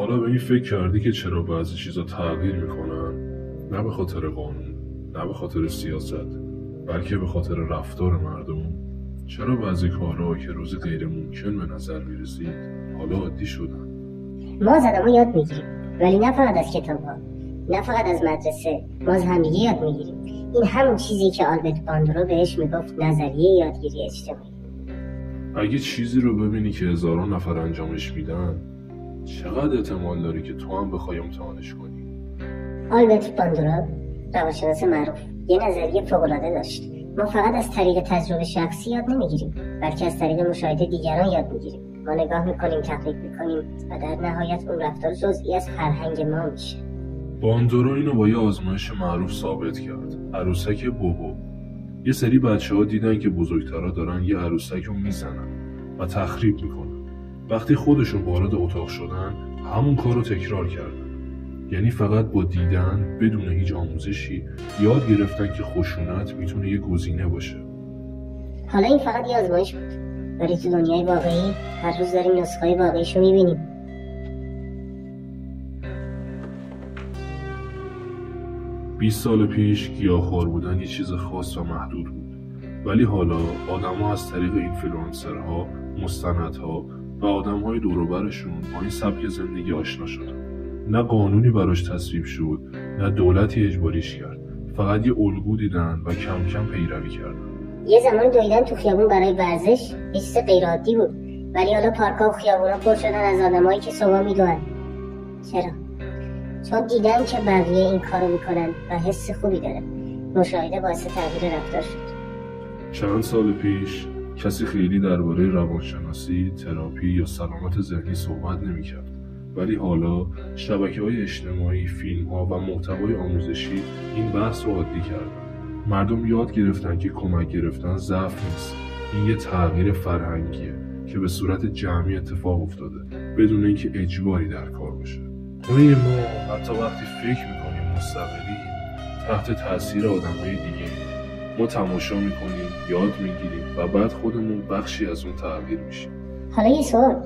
حالا به این فکر کردی که چرا بعضی چیزا تغییر میکنن؟ نه به خاطر قانون، نه به خاطر سیاست، بلکه به خاطر رفتار مردم. چرا بعضی کارها که روز غیر ممکن به نظر میرسید حالا عادی شدن؟ ما از آدم‌ها یاد میگیریم، ولی نه فقط از کتاب‌ها، نه فقط از مدرسه. ما از همدیگه یاد میگیریم. این همون چیزی که آلبرت باندورو بهش میگفت نظریه یادگیری اجتماعی. اگه چیزی رو ببینی که هزاران نفر انجامش میدن، چقدر احتمال داری که تو هم بخوای امتحانش کنی؟ آلبرت باندورو، روانشناس معروف، یه نظریه فوق‌العاده داشت. ما فقط از طریق تجربه شخصی یاد نمیگیریم، بلکه از طریق مشاهده دیگران یاد میگیریم. ما نگاه میکنیم، تقلید میکنیم و در نهایت اون رفتار جزئی از فرهنگ ما میشه. باندورو اینو با یه آزمایش معروف ثابت کرد. عروسک بوبو. یه سری بچه‌ها دیدن که بزرگترها دارن یه عروسک رو میزنن و تخریب میکنن. وقتی خودشون وارد اتاق شدن، همون کار رو تکرار کردن. یعنی فقط با دیدن بدون هیچ آموزشی یاد گرفتن که خشونت میتونه یه گزینه باشه. حالا این فقط یه آزمایش بود، ولی تو دنیای واقعی هر روز داریم نسخه‌های واقعیشو میبینیم. 20 سال پیش گیاهخوار بودن یه چیز خاص و محدود بود، ولی حالا آدم‌ها از طریق اینفلوئنسرها، مستندها و آدم‌های دور و برشون با این سبک زندگی آشنا شدن. نه قانونی براش تصویب شد، نه دولتی اجباریش کرد. فقط یه الگو دیدن و کم کم پیروی کردن. یه زمان دویدن تو خیابون برای ورزش یه چیز غیرعادی بود، ولی حالا پارک‌ها و خیابونا پر شدن از آدمایی که صبح میدوئن. چرا؟ چون دیدن که بقیه این کارو میکنن و حس خوبی داره. مشاهده باعث تغییر رفتار شد. چند سال پیش کسی خیلی درباره روانشناسی، تراپی یا سلامت ذهنی صحبت نمی‌کرد، ولی حالا شبکه‌های اجتماعی، فیلم‌ها و محتوای آموزشی این بحث رو عادی کردن. مردم یاد گرفتن که کمک گرفتن ضعف نیست. این یه تغییر فرهنگیه که به صورت جمعی اتفاق افتاده بدون اینکه اجباری در کار باشه. ما حتی وقتی فکر میکنیم مستقلیم، تحت تاثیر آدم‌های دیگه ما تماشا میکنیم، یاد میگیریم و بعد خودمون بخشی از اون تغییر میشیم. حالا یه سوال،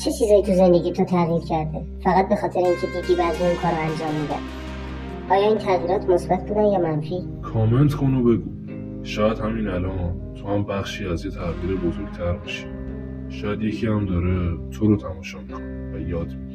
چه چیزایی تو زندگی تو تغییر کرده فقط به خاطر اینکه دیدی بعضی اون کارو انجام میدن؟ آیا این تغییرات مثبت بودن یا منفی؟ کامنت کن و بگو. شاید همین الان تو هم بخشی از یه تغییر بزرگتر باشی. شاید یکی هم داره تو رو تماشا میکنه و یاد میگیره.